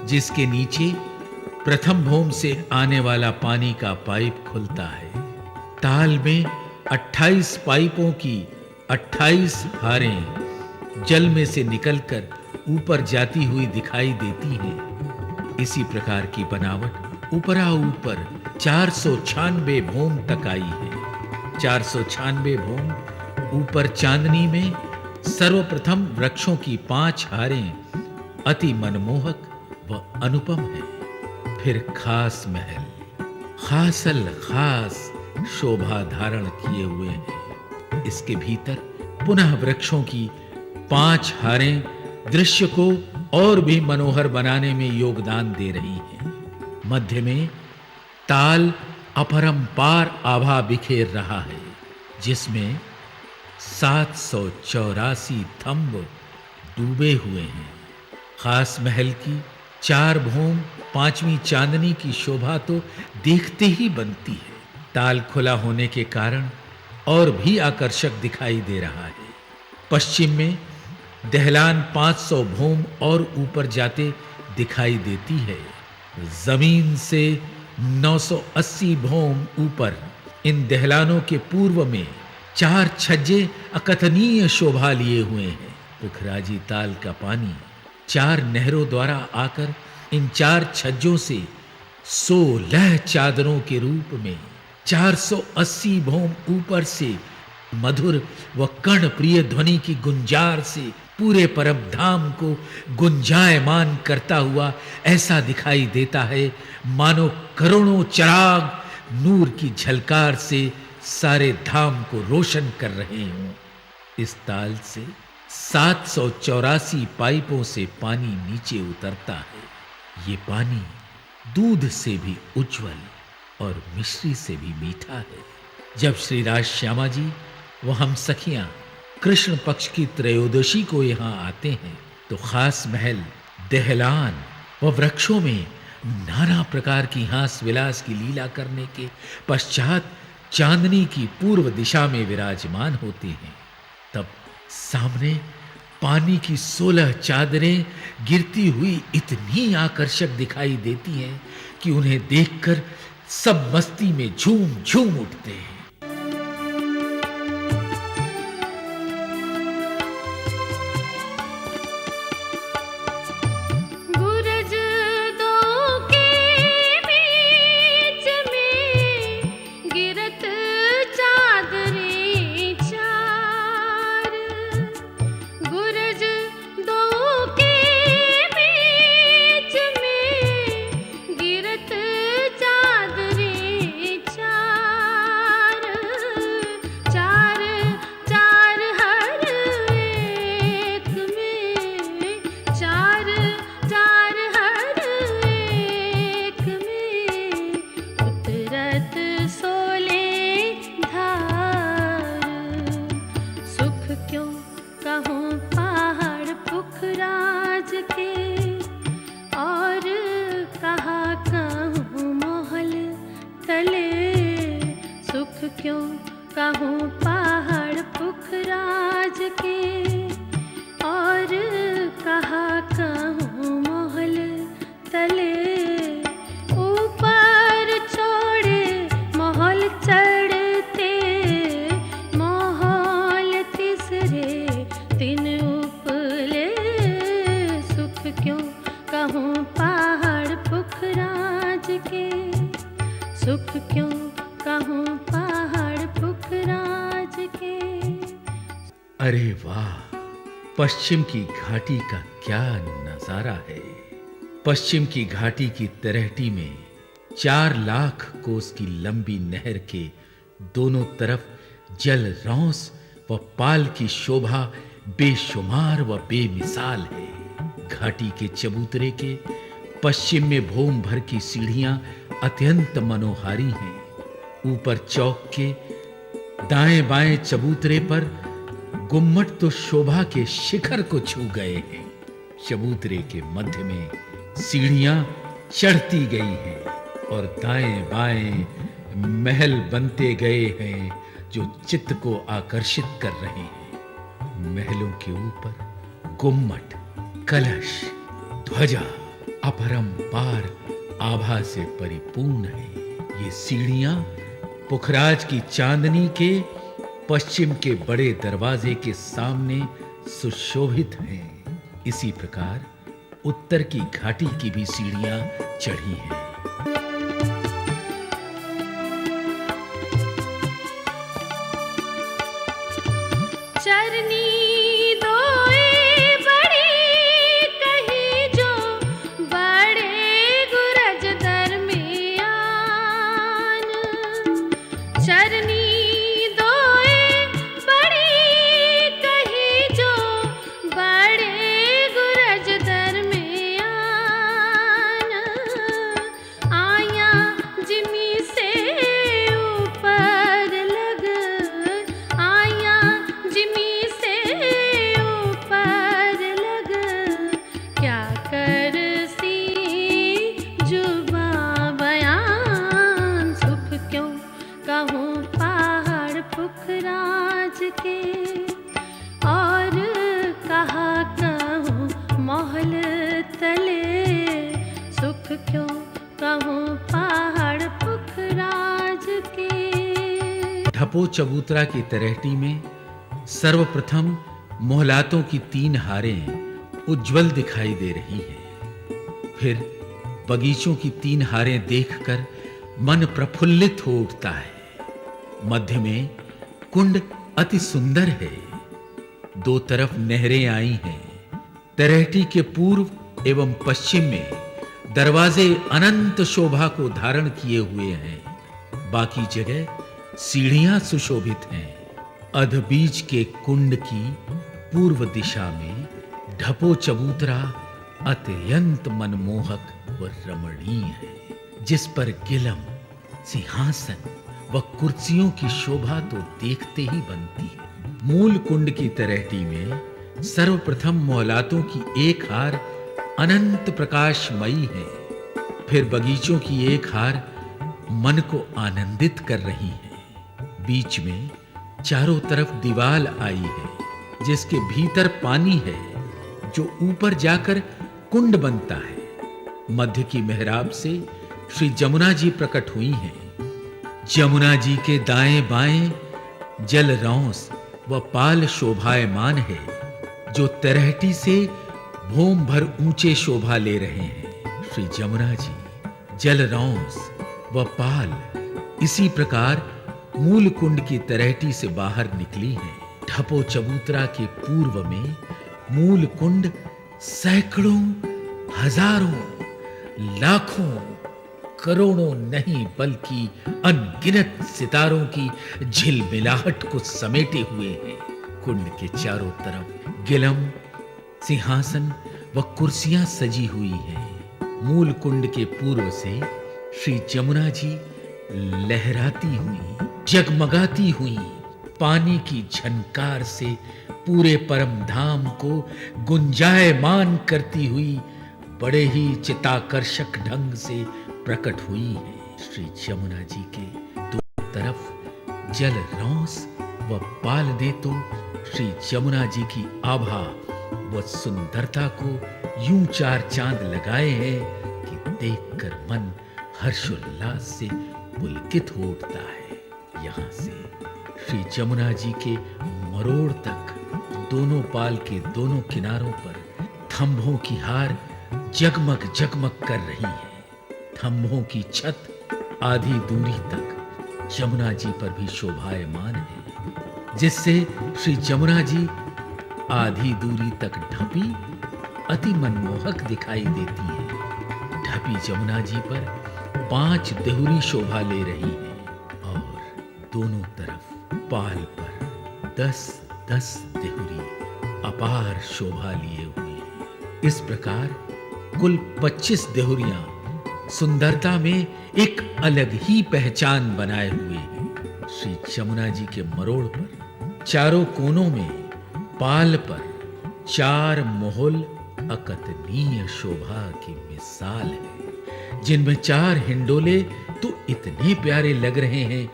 जिसके नीचे प्रथम भूम से आने वाला पानी का पाइप खुलता है। ताल में 28 पाइपों की 28 हारें जल में से निकलकर ऊपर जाती हुई दिखाई देती हैं। इसी प्रकार की बनावट ऊपरा ऊपर 496 भूम तक आई है। 496 भूम ऊपर चांदनी में सर्वप्रथम वृक्षों की 5 हारें अति मनमोहक व अनुपम है। फिर खास महल खासल खास शोभा धारण किए हुए हैं। इसके भीतर पुनः वृक्षों की 5 हारें दृश्य को और भी मनोहर बनाने में योगदान दे रही हैं। मध्य में ताल अपरंपार आभा बिखेर रहा है, जिसमें 784 थंब डूबे हुए हैं। खास महल की 4 भूम 5वीं चांदनी की शोभा तो देखते ही बनती है। ताल खुला होने के कारण और भी आकर्षक दिखाई दे रहा है। पश्चिम में दहलान 500 भूम और ऊपर जाते दिखाई देती है। जमीन से 980 भूम ऊपर इन दहलानों के पूर्व में 4 छज्जे अकथनीय शोभा लिए हुए हैं। पुखराजी ताल का पानी 4 नहरों द्वारा आकर इन 4 छज्जों से 16 चादरों के रूप में 480 भूम ऊपर से मधुर व कर्ण प्रिय ध्वनि की गुंजार से पूरे परम धाम को गुंजायमान करता हुआ ऐसा दिखाई देता है, मानो करोड़ों चिराग नूर की झलकार से सारे धाम को रोशन कर रहे हों। इस ताल से 784 पाइपों से पानी नीचे उतरता है। ये पानी दूध से भी उज्जवल और मिश्री से भी मीठा है। जब श्री राज श्यामा जी व हम सखियां कृष्ण पक्ष की त्रयोदशी को यहाँ आते हैं, तो खास महल दहलान व वृक्षों में नाना प्रकार की हास विलास की लीला करने के पश्चात चांदनी की पूर्व दिशा में विराजमान होते हैं। तब सामने पानी की 16 चादरें गिरती हुई इतनी आकर्षक दिखाई देती हैं कि उन्हें देखकर सब मस्ती में झूम झूम उठते हैं। पहाड़ पुखराज के, सुख क्यों कहूँ पहाड़ पुखराज के। अरे वाह, पश्चिम की घाटी का क्या नजारा है। पश्चिम की घाटी की तलहटी में 4 लाख कोस की लंबी नहर के दोनों तरफ जल रौंस व पाल की शोभा बेशुमार व बेमिसाल है। घाटी के चबूतरे के पश्चिम में भूम भर की सीढ़ियां अत्यंत मनोहारी हैं। ऊपर चौक के दाएं बाएं चबूतरे पर गुम्मट तो शोभा के शिखर को छू गए हैं। चबूतरे के मध्य में सीढ़ियां चढ़ती गई हैं और दाएं बाएं महल बनते गए हैं जो चित्त को आकर्षित कर रहे हैं। महलों के ऊपर गुम्मट, कलश, ध्वजा अपरंपार आभा से परिपूर्ण है। ये सीढ़ियां पुखराज की चांदनी के पश्चिम के बड़े दरवाजे के सामने सुशोभित हैं। इसी प्रकार उत्तर की घाटी की भी सीढ़ियां चढ़ी हैं। चरनी दोए बड़ी कही जो बड़े गुरज दरमियान। चरनी दोए बड़ी कही जो बड़े गुरज दरमियान। आया जिमी से ऊपर लग, आया जिमी से ऊपर लग। क्या कर सी जुबा बयान, सुख क्यों कहूँ पहाड़ पुखराज के। और कहा कहूँ महल तले, सुख क्यों कहूँ पहाड़ पुखराज के। ढपो चबूतरा की तलहटी में सर्वप्रथम मोहलातों की 3 हारें उज्जवल दिखाई दे रही हैं। फिर बगीचों की 3 हारें देखकर मन प्रफुल्लित हो उठता है। मध्य में कुंड अति सुंदर है। 2 तरफ नहरें आई हैं। तलहटी के पूर्व एवं पश्चिम में दरवाजे अनंत शोभा को धारण किए हुए हैं। बाकी जगह सीढ़ियां सुशोभित हैं। अधबीज के कुंड की पूर्व दिशा में ढपो चबूतरा अत्यंत मनमोहक व रमणीय है, जिस पर गिलम, सिंहासन व कुर्सियों की शोभा तो देखते ही बनती है। मूल कुंड की तलहटी में सर्वप्रथम मोहलातों की 1 हार अनंत प्रकाशमयी है। फिर बगीचों की 1 हार मन को आनंदित कर रही है। बीच में चारों तरफ दीवाल आई है, जिसके भीतर पानी है जो ऊपर जाकर कुंड बनता है। मध्य की मेहराब से श्री जमुना जी प्रकट हुई हैं। जमुना जी के दाएं बाएं जल रौंस व पाल शोभायमान है, जो तलहटी से भूम भर ऊंचे शोभा ले रहे हैं। श्री जमुना जी जल रौंस व पाल इसी प्रकार मूल कुंड की तलहटी से बाहर निकली है। ढपो चबूतरा के पूर्व में मूल कुंड सैकड़ों, हजारों, लाखों, करोड़ों नहीं बल्कि अनगिनत सितारों की झिलमिलाहट को समेटे हुए हैं। कुंड के चारों तरफ गिलम, सिंहासन व कुर्सियां सजी हुई हैं। मूल कुंड के पूर्व से श्री जमुना जी लहराती हुई, जगमगाती हुई, पानी की झनकार से पूरे परम धाम को गुंजायमान करती हुई बड़े ही चिताकर्षक ढंग से प्रकट हुई है। श्री जमुना जी के 2 तरफ जल रौंस व पाल दे तो श्री जमुना जी की आभा व सुंदरता को यूं 4 चांद लगाए हैं कि देखकर मन हर्षोल्लास से पुलकित हो उठता है। यहाँ से श्री जमुना जी के मरोड़ तक दोनों पाल के दोनों किनारों पर थंभों की हार जगमग जगमग कर रही है। खंभों की छत आधी दूरी तक जमुना जी पर भी शोभायमान है, जिससे श्री जमुना जी आधी दूरी तक ढपी अति मनमोहक दिखाई देती है। ढपी जमुना जी पर 5 देहुरी शोभा ले रही है और दोनों तरफ पाल पर 10-10 देहुरी अपार शोभा लिए हुए हैं। इस प्रकार कुल 25 देहुरियां सुंदरता में एक अलग ही पहचान बनाए हुए हैं। श्री जमुना जी के मरोड़ पर चारों कोनों में पाल पर 4 मोहल अकथनीय शोभा की मिसाल है, जिनमें 4 हिंडोले तो इतने प्यारे लग रहे हैं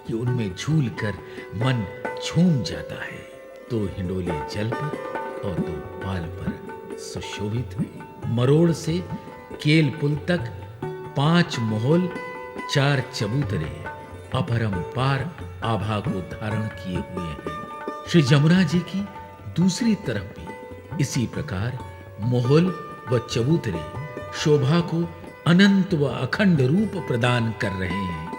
कि उनमें झूलकर मन झूम जाता है। 2 हिंडोले जल पर और 2 पाल पर सुशोभित हैं। मरोड़ से केल पुल तक 5 मोहल 4 चबूतरे अपरंपार आभा को धारण किए हुए हैं। श्री जमुना जी की दूसरी तरफ भी इसी प्रकार मोहल व चबूतरे शोभा को अनंत व अखंड रूप प्रदान कर रहे हैं।